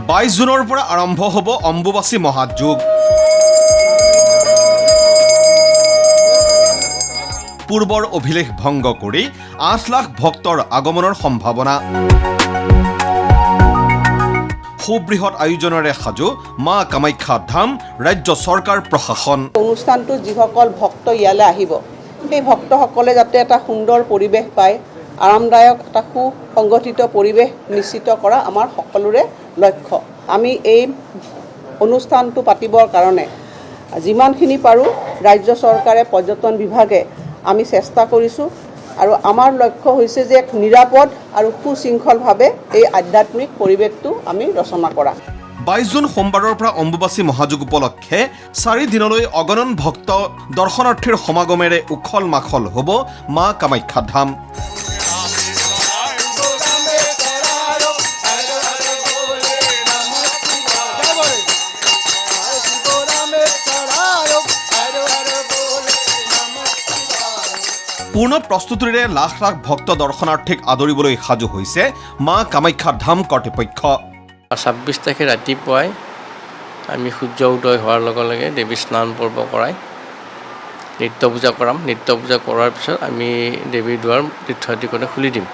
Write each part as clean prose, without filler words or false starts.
22 জুনৰ পৰা আৰম্ভ হ'ব অম্বুবাচী মহাযুগ। পূৰ্বৰ অভিলেখ ভংগ কৰি 8 লাখ ভক্তৰ আগমনৰ সম্ভাৱনা। সুবৃহৎ আয়োজনেৰে সাজু মা কামাখ্যা ধাম, ৰাজ্য চৰকাৰ প্ৰশাসন। অনুষ্ঠানটো যিসকল ভক্ত ইয়ালৈ আহিব, সেই ভক্তসকলে যাতে এটা সুন্দৰ পৰিৱেশ পায়, আৰামদায়ক এটা সুসংগঠিত পৰিৱেশ নিশ্চিত কৰা আমাৰ সকলোৰে লক্ষ্য। আমি এই অনুষ্ঠানটো পাতিবৰ কাৰণে যিমানখিনি পাৰোঁ ৰাজ্য চৰকাৰে, পৰ্যটন বিভাগে আমি চেষ্টা কৰিছোঁ আৰু আমাৰ লক্ষ্য হৈছে যে এক নিৰাপদ আৰু সুশৃংখলভাৱে এই আধ্যাত্মিক পৰিৱেশটো আমি ৰচনা কৰা। 22 জুন সোমবাৰৰ পৰা অম্বুবাচী মহাযুগ উপলক্ষে 4 দিনলৈ অগণন ভক্ত দৰ্শনাৰ্থীৰ সমাগমেৰে উখল মাখল হ'ব মা কামাখ্যা ধাম। পূৰ্ণ প্ৰস্তুতিৰে লাখ লাখ ভক্ত দৰ্শনাৰ্থীক আদৰিবলৈ সাজু হৈছে মা কামাখ্যা ধাম কৰ্তৃপক্ষ। 26 তাৰিখে ৰাতিপুৱাই আমি সূৰ্য উদয় হোৱাৰ লগে লগে দেৱী স্নান পৰ্ব কৰাই নিত্য পূজা কৰাম। নিত্য পূজা কৰাৰ পিছত আমি দেৱীৰ দুৱাৰ তীৰ্থযাত্ৰীকৰণে খুলি দিম।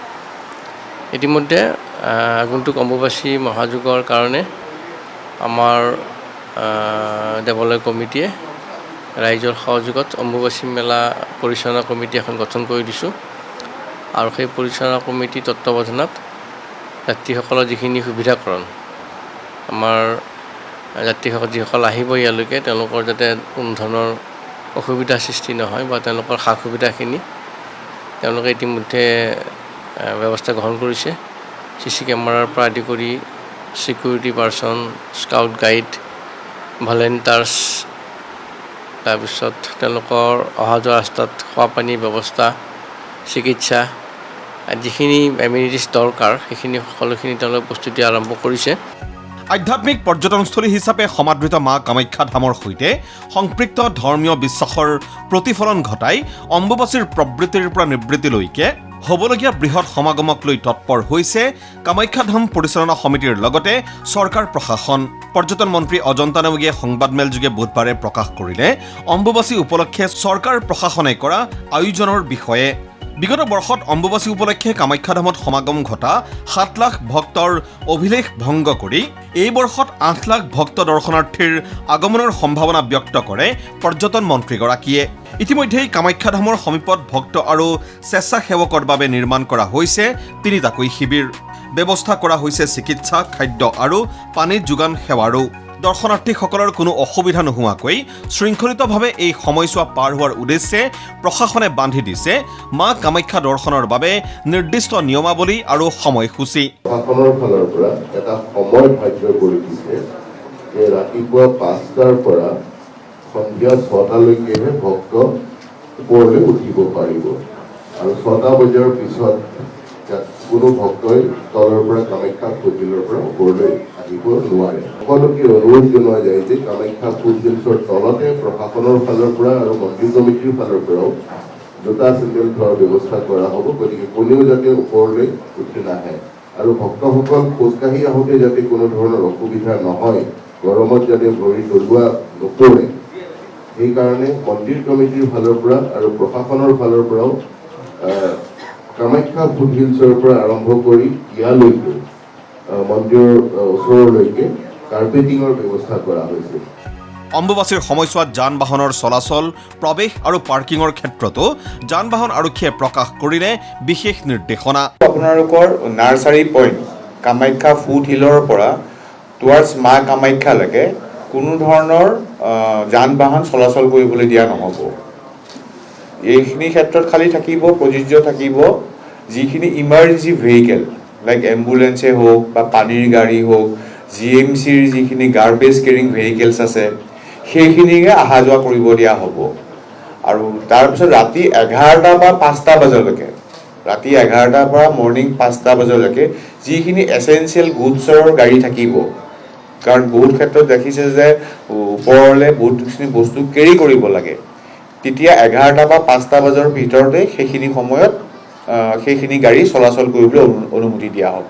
ইতিমধ্যে আগন্তুক অম্বুবাচী মহাযুগৰ কাৰণে আমাৰ দেৱালয় কমিটিয়ে ৰাইজৰ সহযোগত অম্বুবাচী মেলা পৰিচালনা কমিটি এখন গঠন কৰি দিছোঁ আৰু সেই পৰিচালনা কমিটিৰ তত্ত্বাৱধানত যাত্ৰীসকলৰ যিখিনি সুবিধাকৰণ, আমাৰ যাত্ৰীসকল যিসকল আহিব ইয়ালৈকে তেওঁলোকৰ যাতে কোনো ধৰণৰ অসুবিধাৰ সৃষ্টি নহয় বা তেওঁলোকৰ সা সুবিধাখিনি তেওঁলোকে ইতিমধ্যে ব্যৱস্থা গ্ৰহণ কৰিছে। CC কেমেৰাৰ পৰা আদি কৰি ছিকিউৰিটি পাৰ্চন, স্কাউট গাইড, ভলেণ্টাৰ্ছ, তাৰপিছত তেওঁলোকৰ অহা যোৱা ৰাস্তাত খোৱা পানীৰ ব্যৱস্থা, চিকিৎসা, যিখিনি এমিনিটিছ দৰকাৰ সেইখিনি সকলোখিনি তেওঁলোকে প্ৰস্তুতি আৰম্ভ কৰিছে। আধ্যাত্মিক পৰ্যটনস্থলী হিচাপে সমাদৃত মা কামাখ্যা ধামৰ সৈতে সম্পৃক্ত ধৰ্মীয় বিশ্বাসৰ প্ৰতিফলন ঘটাই অম্বুবাচীৰ প্ৰবৃত্তিৰ পৰা নিবৃত্তিলৈকে হ'বলগীয়া বৃহৎ সমাগমক লৈ তৎপৰ হৈছে কামাখ্যা ধাম পৰিচালনা সমিতিৰ লগতে চৰকাৰ প্ৰশাসন। পৰ্যটন মন্ত্ৰী অজন্তা নেওগীয়ে সংবাদমেলযোগে বুধবাৰে প্ৰকাশ কৰিলে অম্বুবাচী উপলক্ষে চৰকাৰ প্ৰশাসনে কৰা আয়োজনৰ বিষয়ে। বিগত বৰ্ষত অম্বুবাচী উপলক্ষে কামাখ্যা ধামত সমাগম ঘটা 7 লাখ ভক্তৰ অভিলেখ ভংগ কৰি এই বৰ্ষত 8 লাখ ভক্ত দৰ্শনাৰ্থীৰ আগমনৰ সম্ভাৱনা ব্যক্ত কৰে পৰ্যটন মন্ত্ৰীগৰাকীয়ে। ইতিমধ্যেই কামাখ্যা ধামৰ সমীপত ভক্ত আৰু স্বেচ্ছাসেৱকৰ বাবে নিৰ্মাণ কৰা হৈছে 3টাকৈ শিবিৰ। ব্যৱস্থা কৰা হৈছে চিকিৎসা, খাদ্য আৰু পানী যোগান সেৱাৰো। দৰ্শনাৰ্থীসকলৰ কোনো অসুবিধা নোহোৱাকৈ শৃংখলিতভাৱে এই সময়ছোৱা পাৰ হোৱাৰ উদ্দেশ্যে প্ৰশাসনে বান্ধি দিছে মা কামাখ্যা দৰ্শনৰ বাবে নিৰ্দিষ্ট নিয়মাৱলী আৰু সময়সূচী। প্ৰশাসনৰ ফালৰ পৰা এটা সময় ধাৰ্য কৰি দিছে যে ৰাতিপুৱা 5টাৰ পৰা সন্ধিয়া 6টালৈকেহে ভক্ত ওপৰলৈ উঠিব পাৰিব আৰু 6টা বজাৰ পিছত কোনো ভক্তই তলৰ পৰা কামাখ্যা ফুটহিলৰ পৰা ওপৰলৈ আহিব নোৱাৰে। সকলোকে অনুৰোধ জনোৱা যায় যে কামাখ্যা ফুটহিলছৰ তলতে প্ৰশাসনৰ ফালৰ পৰা আৰু মন্দিৰ কমিটিৰ ফালৰ পৰাও জোতা চেণ্ডেল থোৱাৰ ব্যৱস্থা কৰা হ'ব। গতিকে কোনেও যাতে ওপৰলৈ উঠি নাহে আৰু ভক্তসকল খোজকাঢ়ি আহোঁতে যাতে কোনো ধৰণৰ অসুবিধা নহয়, গৰমত যাতে ভৰি তলুৱা নপৰে, সেইকাৰণে মন্দিৰ কমিটিৰ ফালৰ পৰা আৰু প্ৰশাসনৰ ফালৰ পৰাও কামাখ্যা ফুটহিলছৰ পৰা আৰম্ভ কৰি ইয়ালৈকে মন্দিৰৰ ওচৰলৈকে কাৰ্পেটিঙৰ ব্যৱস্থা কৰা হৈছে। অম্বুবাচীৰ সময়ছোৱাত যান বাহনৰ চলাচল, প্ৰৱেশ আৰু পাৰ্কিঙৰ ক্ষেত্ৰতো যান বাহন আৰক্ষীয়ে প্ৰকাশ কৰিলে বিশেষ নিৰ্দেশনা। আপোনালোকৰ নাৰ্চাৰী পইণ্ট কামাখ্যা ফুটহিলৰ পৰা টুৱাৰ্ডছ মা কামাখ্যালৈকে কোনো ধৰণৰ যান বাহন চলাচল কৰিবলৈ দিয়া নহ'ব। এইখিনি ক্ষেত্ৰত খালী থাকিব, প্ৰযোজ্য থাকিব যিখিনি ইমাৰ্জেঞ্চি ভেহিকেল লাইক এম্বুলেঞ্চে হওক বা পানীৰ গাড়ী হওক, GMCৰ যিখিনি গাৰ্বেজ কেৰিং ভেহিকেলছ আছে সেইখিনিকে অহা যোৱা কৰিব দিয়া হ'ব। আৰু তাৰপিছত ৰাতি 11টা বা 5টা বজালৈকে, ৰাতি 11টাৰ পৰা মৰ্ণিং 5টা বজালৈকে যিখিনি এচেঞ্চিয়েল গুডছৰ গাড়ী থাকিব, কাৰণ বহুত ক্ষেত্ৰত দেখিছে যে ওপৰলৈ বহুতখিনি বস্তু কেৰি কৰিব লাগে, তেতিয়া 11টা বা 5টা বজাৰ ভিতৰতে সেইখিনি সময়ত সেইখিনি গাড়ী চলাচল কৰিবলৈ অনুমতি দিয়া হ'ব।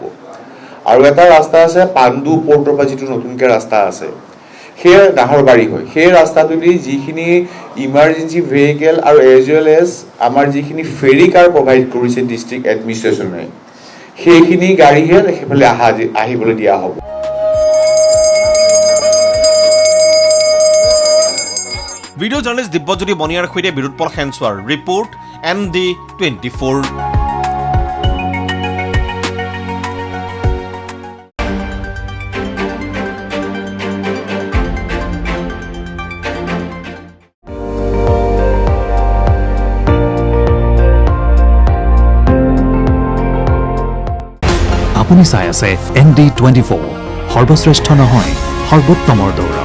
আৰু এটা ৰাস্তা আছে পাণ্ডু পৰ্টৰ পৰা যিটো নতুনকৈ ৰাস্তা আছে, সেই নাহৰবাৰী হয়, সেই ৰাস্তাটোদি যিখিনি ইমাৰ্জেঞ্চি ভেহিকেল আৰু এজ ৱেল এজ আমাৰ যিখিনি ফেৰী কাৰ প্ৰভাইড কৰিছে ডিষ্ট্ৰিক্ট এডমিনিষ্ট্ৰেশ্যনে, সেইখিনি গাড়ীহে সেইফালে আহিবলৈ দিয়া হ'ব। ভিডিঅ' জাৰ্নেলিষ্ট দিব্যজ্যোতি বনিয়াৰ সৈতে বিৰুৎপল সেনচোৱাৰ ৰিপৰ্ট MD24। আপুনি চাই আছে MD24, সৰ্বশ্ৰেষ্ঠ নহয় সৰ্বোত্তমৰ দৌৰ।